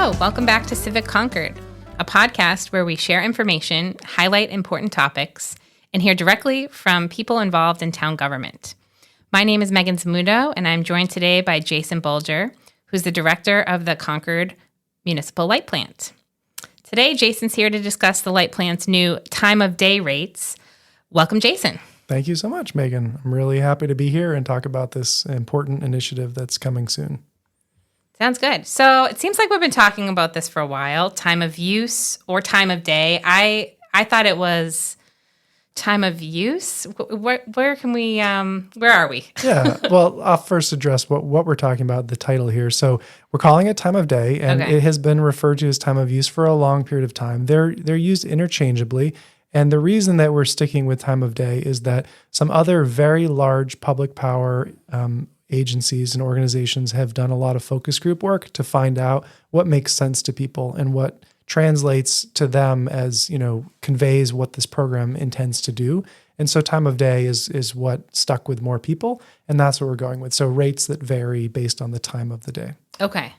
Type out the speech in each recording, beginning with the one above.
Hello, welcome back to Civic Concord, a podcast where we share information, highlight important topics, and hear directly from people involved in town government. My name is Megan Zammuto, and I'm joined today by Jason Bulger, who's the director of the Concord Municipal Light Plant. Today, Jason's here to discuss the light plant's new time of day rates. Welcome, Jason. Thank you so much, Megan. I'm really happy to be here and talk about this important initiative that's coming soon. Sounds good. So it seems like we've been talking about this for a while, time of use or time of day. I thought it was time of use. Where are we? Yeah, well, I'll first address what we're talking about, the title here. So we're calling it time of day, and It has been referred to as time of use for a long period of time. They're used interchangeably, and the reason that we're sticking with time of day is that some other very large public power agencies and organizations have done a lot of focus group work to find out what makes sense to people and what translates to them as, conveys what this program intends to do. And so time of day is what stuck with more people, and that's what we're going with. So rates that vary based on the time of the day. Okay.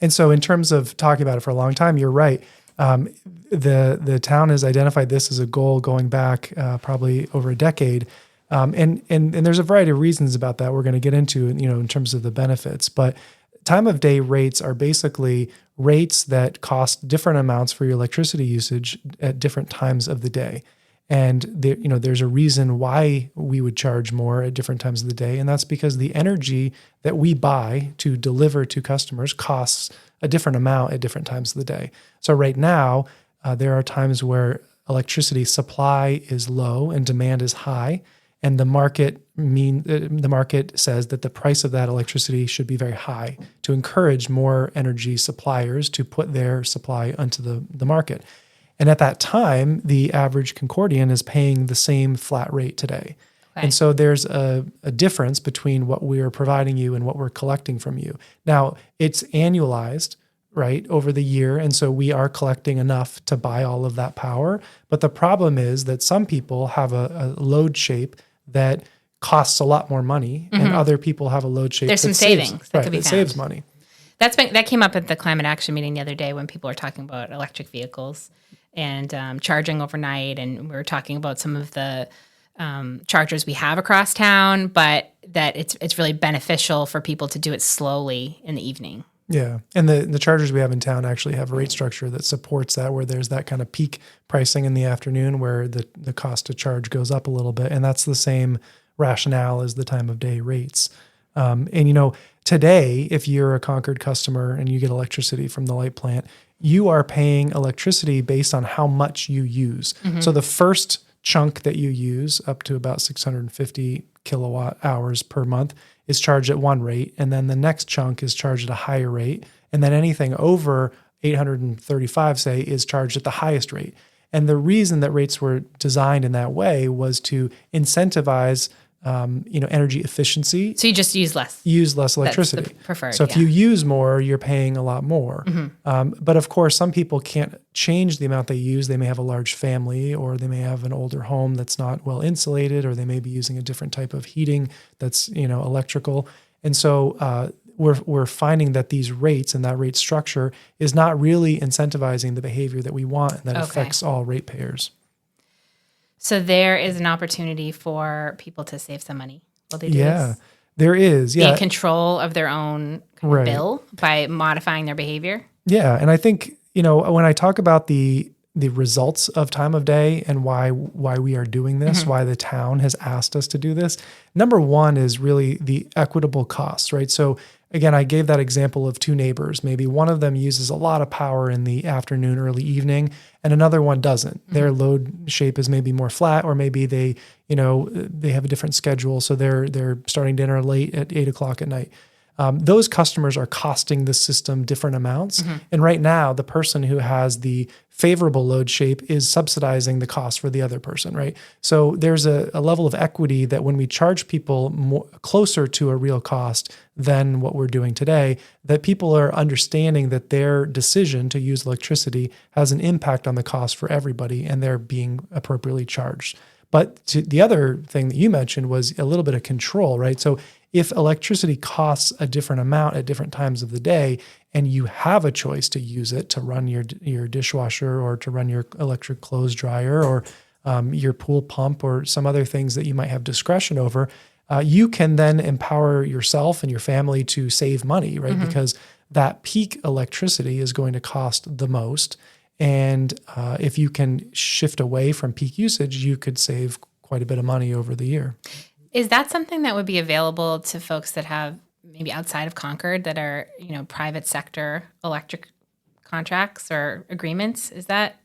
And so in terms of talking about it for a long time, you're right. The town has identified this as a goal going back probably over a decade. And there's a variety of reasons about that we're going to get into, in terms of the benefits. But time of day rates are basically rates that cost different amounts for your electricity usage at different times of the day. And there's a reason why we would charge more at different times of the day, and that's because the energy that we buy to deliver to customers costs a different amount at different times of the day. So right now, there are times where electricity supply is low and demand is high. And the market says that the price of that electricity should be very high to encourage more energy suppliers to put their supply onto the market. And at that time, the average Concordian is paying the same flat rate today. Okay. And so there's a difference between what we're providing you and what we're collecting from you. Now, it's annualized, right, over the year. And so we are collecting enough to buy all of that power. But the problem is that some people have a load shape that costs a lot more money, and other people have a load shape. There's some savings that could be found. Saves money. That came up at the climate action meeting the other day when people were talking about electric vehicles and charging overnight, and we were talking about some of the chargers we have across town, but that it's really beneficial for people to do it slowly in the evening. Yeah, and the chargers we have in town actually have a rate structure that supports that, where there's that kind of peak pricing in the afternoon where the cost to charge goes up a little bit, and that's the same rationale as the time of day rates. Today, if you're a Concord customer and you get electricity from the light plant, you are paying electricity based on how much you use. Mm-hmm. So the first chunk that you use, up to about 650 kilowatt hours per month, is charged at one rate, and then the next chunk is charged at a higher rate, and then anything over 835, say, is charged at the highest rate. And the reason that rates were designed in that way was to incentivize energy efficiency. So you just use less. Use less electricity. That's the preferred, so if you use more, you're paying a lot more. Mm-hmm. But of course, some people can't change the amount they use. They may have a large family, or they may have an older home that's not well insulated, or they may be using a different type of heating that's electrical. And so we're finding that these rates and that rate structure is not really incentivizing the behavior that we want, and that affects all ratepayers. So there is an opportunity for people to save some money. Will they do this? Yeah, there is. Yeah, be in control of their own bill by modifying their behavior. Yeah, and I think when I talk about the results of time of day and why we are doing this, why the town has asked us to do this, number one is really the equitable costs, right? So again, I gave that example of two neighbors. Maybe one of them uses a lot of power in the afternoon, early evening, and another one doesn't. Mm-hmm. Their load shape is maybe more flat, or maybe they have a different schedule, so they're starting dinner late at 8:00 at night. Those customers are costing the system different amounts. Mm-hmm. And right now, the person who has the favorable load shape is subsidizing the cost for the other person, right? So there's a level of equity that when we charge people more closer to a real cost than what we're doing today, that people are understanding that their decision to use electricity has an impact on the cost for everybody, and they're being appropriately charged. But the other thing that you mentioned was a little bit of control, right? So if electricity costs a different amount at different times of the day, and you have a choice to use it to run your dishwasher or to run your electric clothes dryer or your pool pump or some other things that you might have discretion over, you can then empower yourself and your family to save money, right? Because that peak electricity is going to cost the most. And if you can shift away from peak usage, you could save quite a bit of money over the year. Is that something that would be available to folks that have maybe outside of Concord that are, private sector electric contracts or agreements? Is that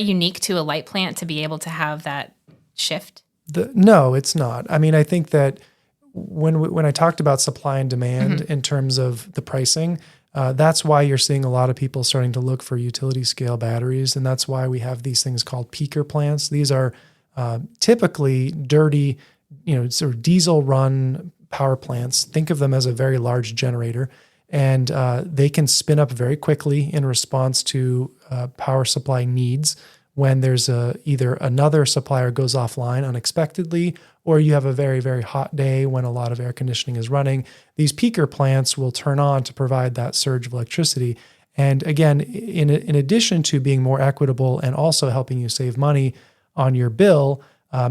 unique to a light plant to be able to have that shift? No, it's not. I mean, I think that when I talked about supply and demand in terms of the pricing, that's why you're seeing a lot of people starting to look for utility scale batteries. And that's why we have these things called peaker plants. These are typically dirty, sort of diesel run power plants. Think of them as a very large generator. And they can spin up very quickly in response to power supply needs when there's either another supplier goes offline unexpectedly, or you have a very, very hot day when a lot of air conditioning is running. These peaker plants will turn on to provide that surge of electricity. And again, in addition to being more equitable and also helping you save money on your bill,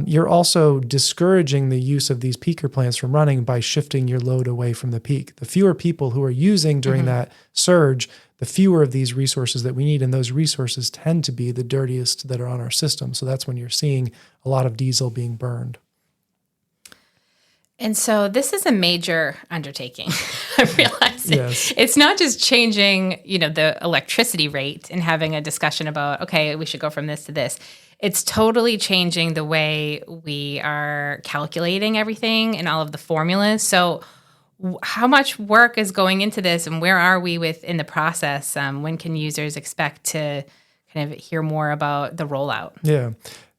you're also discouraging the use of these peaker plants from running by shifting your load away from the peak. The fewer people who are using during that surge, the fewer of these resources that we need, and those resources tend to be the dirtiest that are on our system. So that's when you're seeing a lot of diesel being burned. And so this is a major undertaking. I realize it's not just changing, the electricity rate and having a discussion about, okay, we should go from this to this. It's totally changing the way we are calculating everything and all of the formulas. So how much work is going into this, and where are we within the process? When can users expect to kind of hear more about the rollout? Yeah.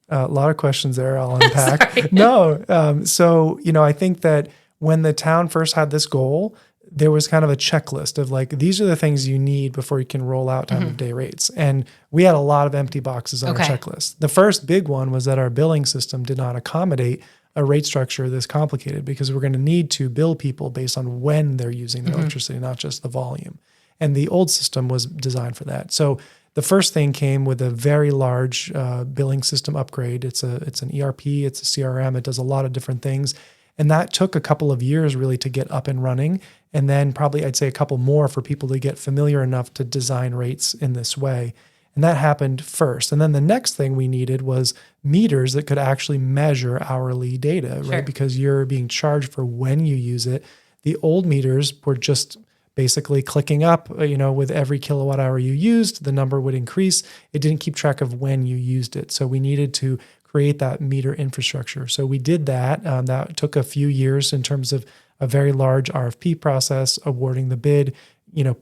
A lot of questions there I'll unpack. No. So, I think that when the town first had this goal, there was kind of a checklist of like, these are the things you need before you can roll out time of day rates. And we had a lot of empty boxes on our checklist. The first big one was that our billing system did not accommodate a rate structure this complicated, because we're going to need to bill people based on when they're using their electricity, not just the volume. And the old system was designed for that. So the first thing came with a very large billing system upgrade. It's an ERP, it's a CRM, it does a lot of different things. And that took a couple of years really to get up and running. And then probably I'd say a couple more for people to get familiar enough to design rates in this way. And that happened first. And then the next thing we needed was meters that could actually measure hourly data, right? Because you're being charged for when you use it. The old meters were just basically clicking up, with every kilowatt hour you used, the number would increase. It didn't keep track of when you used it. So we needed to create that meter infrastructure. So we did that. That took a few years in terms of a very large RFP process, awarding the bid,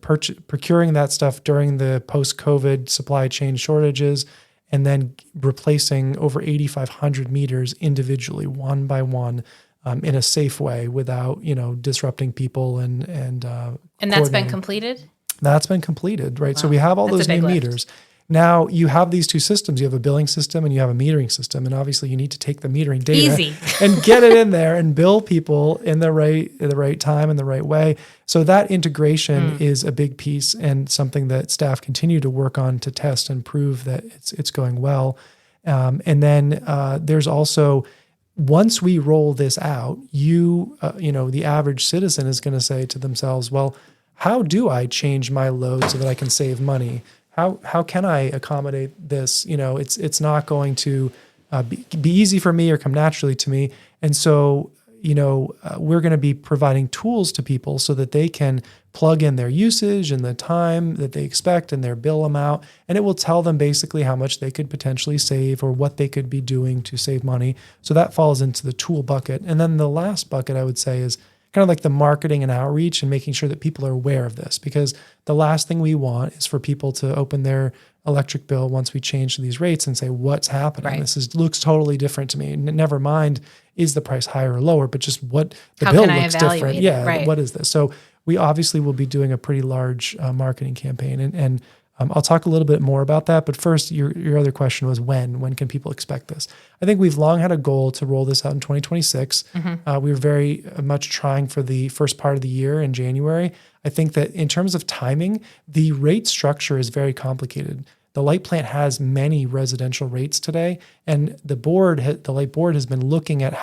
procuring that stuff during the post-COVID supply chain shortages, and then replacing over 8,500 meters individually, one by one, in a safe way without, disrupting people and that's been completed? That's been completed, right? Wow. So we have all those new meters. Now you have these two systems. You have a billing system and you have a metering system. And obviously you need to take the metering data and get it in there and bill people in the right time and the right way. So that integration is a big piece and something that staff continue to work on to test and prove that it's going well. And then there's also, once we roll this out, the average citizen is going to say to themselves, well, how do I change my load so that I can save money? How can I accommodate this? It's not going to be easy for me or come naturally to me. And so, we're going to be providing tools to people so that they can plug in their usage and the time that they expect and their bill amount. And it will tell them basically how much they could potentially save or what they could be doing to save money. So that falls into the tool bucket. And then the last bucket I would say is kind of like the marketing and outreach and making sure that people are aware of this, because the last thing we want is for people to open their electric bill once we change these rates and say, what's happening? Right. This looks totally different to me. Never mind, is the price higher or lower, but just what the bill looks different. Yeah, right. What is this? So we obviously will be doing a pretty large marketing campaign. And I'll talk a little bit more about that, but first, your other question was when? When can people expect this? I think we've long had a goal to roll this out in 2026. We were very much trying for the first part of the year in January. I think that in terms of timing, the rate structure is very complicated. The light plant has many residential rates today, and the light board has been looking at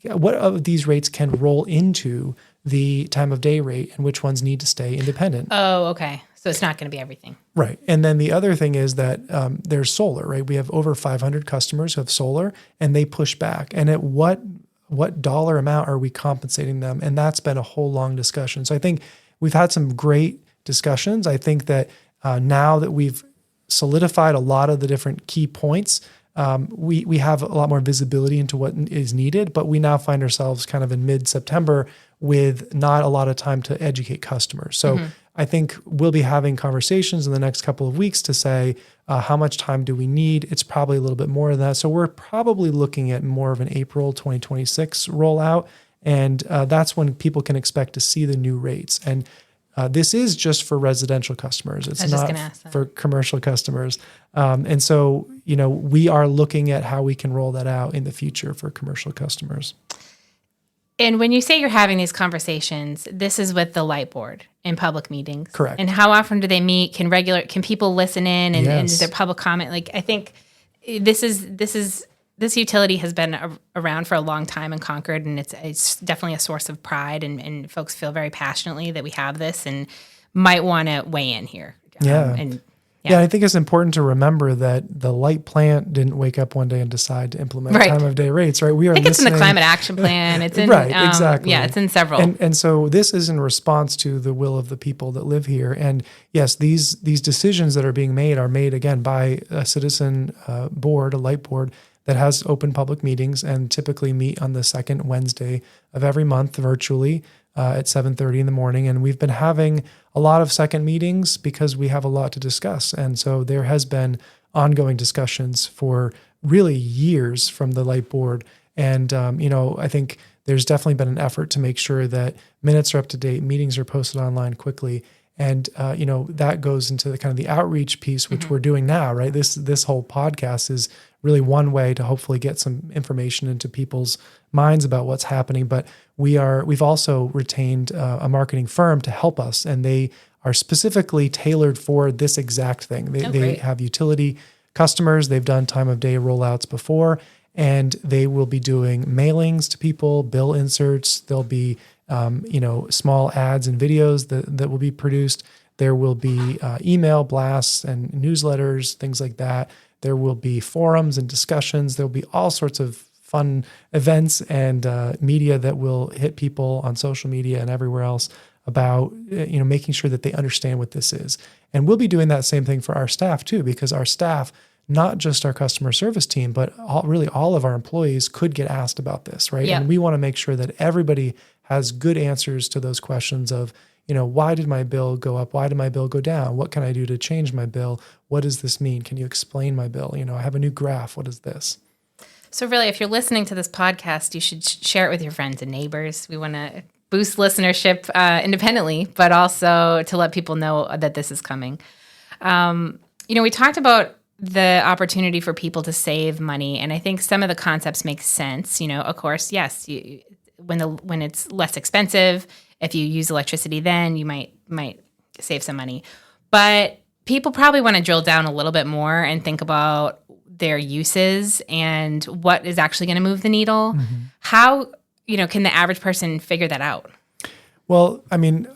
what of these rates can roll into the time of day rate and which ones need to stay independent. Oh, okay. So it's not going to be everything. Right. And then the other thing is that there's solar, right? We have over 500 customers who have solar, and they push back. And at what dollar amount are we compensating them? And that's been a whole long discussion. So I think we've had some great discussions. I think that now that we've solidified a lot of the different key points, we have a lot more visibility into what is needed, but we now find ourselves kind of in mid-September with not a lot of time to educate customers. So I think we'll be having conversations in the next couple of weeks to say, how much time do we need? It's probably a little bit more than that. So we're probably looking at more of an April 2026 rollout. And that's when people can expect to see the new rates. And this is just for residential customers. It's not for commercial customers. And so, we are looking at how we can roll that out in the future for commercial customers. And when you say you're having these conversations, this is with the light board in public meetings. Correct. And how often do they meet? Can people listen in and, Yes. and is there public comment? Like, I think this utility has been around for a long time in Concord, and it's definitely a source of pride, and folks feel very passionately that we have this and might want to weigh in here. Yeah, I think it's important to remember that the light plant didn't wake up one day and decide to implement time of day rates, right? I think it's in the climate action plan. It's in right, exactly. Yeah, it's in several. And so this is in response to the will of the people that live here. And yes, these decisions that are being made are made again by a citizen board, a light board that has open public meetings and typically meet on the second Wednesday of every month virtually at 7:30 in the morning. And we've been having a lot of second meetings because we have a lot to discuss. And so there has been ongoing discussions for really years from the light board. And, I think there's definitely been an effort to make sure that minutes are up to date, meetings are posted online quickly. And, that goes into the kind of the outreach piece, which we're doing now, right? This whole podcast is really one way to hopefully get some information into people's minds about what's happening. But we've also retained a marketing firm to help us, and they are specifically tailored for this exact thing. They have utility customers. They've done time of day rollouts before, and they will be doing mailings to people, bill inserts. There'll be small ads and videos that will be produced. There will be email blasts and newsletters, things like that. There will be forums and discussions. There'll be all sorts of fun events and media that will hit people on social media and everywhere else about making sure that they understand what this is. And we'll be doing that same thing for our staff too, because our staff, not just our customer service team, but all of our employees could get asked about this, right? Yep. And we want to make sure that everybody has good answers to those questions of, why did my bill go up? Why did my bill go down? What can I do to change my bill? What does this mean? Can you explain my bill? I have a new graph. What is this? So really, if you're listening to this podcast, you should share it with your friends and neighbors. We want to boost listenership independently, but also to let people know that this is coming. We talked about the opportunity for people to save money, and I think some of the concepts make sense. Of course, yes, when it's less expensive, if you use electricity, then you might save some money. But people probably want to drill down a little bit more and think about their uses and what is actually going to move the needle. Mm-hmm. How, can the average person figure that out? Well,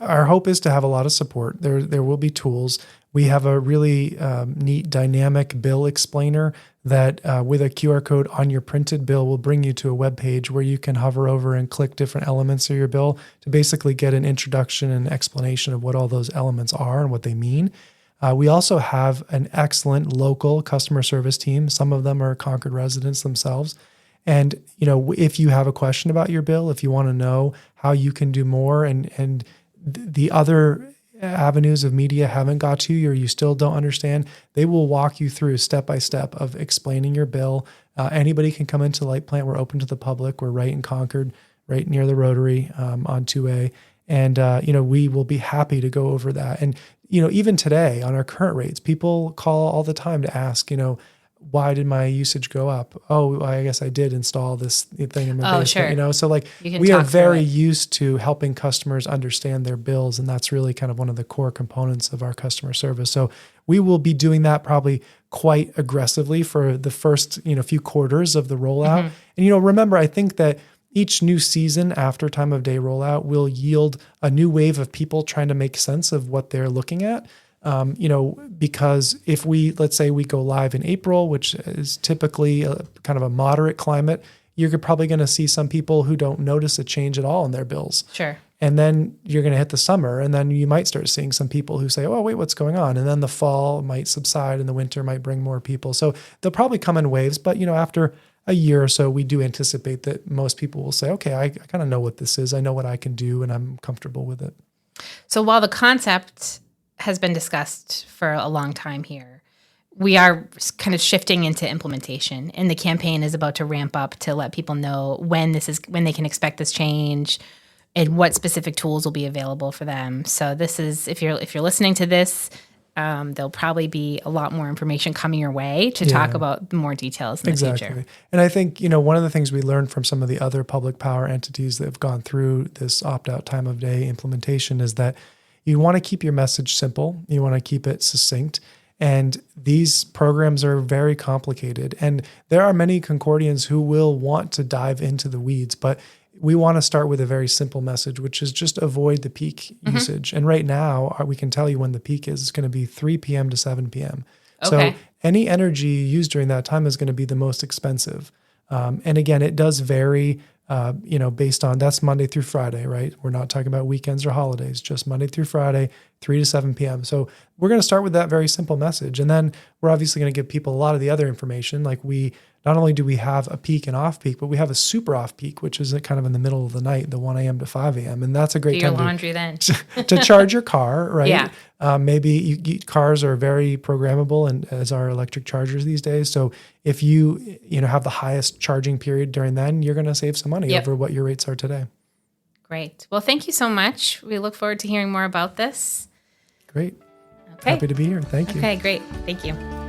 our hope is to have a lot of support. There will be tools. We have a really neat dynamic bill explainer that with a QR code on your printed bill will bring you to a web page where you can hover over and click different elements of your bill to basically get an introduction and explanation of what all those elements are and what they mean. We also have an excellent local customer service team. Some of them are Concord residents themselves. And, if you have a question about your bill, if you want to know how you can do more and the other avenues of media haven't got to you or you still don't understand, they will walk you through step by step of explaining your bill. Anybody can come into the light plant. We're open to the public. We're right in Concord, right near the Rotary on 2A. And, we will be happy to go over that. And, even today on our current rates, people call all the time to ask, why did my usage go up? Oh, I guess I did install this thing in my basement, sure. So we are very used to helping customers understand their bills. And that's really kind of one of the core components of our customer service. So we will be doing that probably quite aggressively for the first, few quarters of the rollout. And, remember, I think that each new season after time of day rollout will yield a new wave of people trying to make sense of what they're looking at. Because if let's say we go live in April, which is typically kind of a moderate climate, you're probably going to see some people who don't notice a change at all in their bills. Sure. And then you're going to hit the summer, and then you might start seeing some people who say, oh, wait, what's going on? And then the fall might subside and the winter might bring more people. So they'll probably come in waves, but after a year or so, we do anticipate that most people will say, okay, I kind of know what this is. I know what I can do, and I'm comfortable with it. So while the concept has been discussed for a long time here, we are kind of shifting into implementation, and the campaign is about to ramp up to let people know when they can expect this change and what specific tools will be available for them. So this is, if you're listening to this, there'll probably be a lot more information coming your way to talk about more details in the future. And I think, one of the things we learned from some of the other public power entities that have gone through this opt-out time of day implementation is that you want to keep your message simple. You want to keep it succinct. And these programs are very complicated. And there are many Concordians who will want to dive into the weeds, but we want to start with a very simple message, which is just avoid the peak usage. And right now, we can tell you when the peak is. It's going to be 3 p.m. to 7 p.m. Okay. So any energy used during that time is going to be the most expensive. And again, it does vary, based on, that's Monday through Friday, right? We're not talking about weekends or holidays, just Monday through Friday, 3 to 7 p.m. So we're going to start with that very simple message. And then we're obviously going to give people a lot of the other information. Like not only do we have a peak and off peak, but we have a super off peak, which is kind of in the middle of the night, the 1 a.m. to 5 a.m. And that's a great time laundry then. to charge your car, right? Yeah. Maybe cars are very programmable, and as are electric chargers these days. So if you have the highest charging period during then, you're going to save some money over what your rates are today. Great. Well, thank you so much. We look forward to hearing more about this. Great. Okay. Happy to be here. Thank you. Okay, great. Thank you.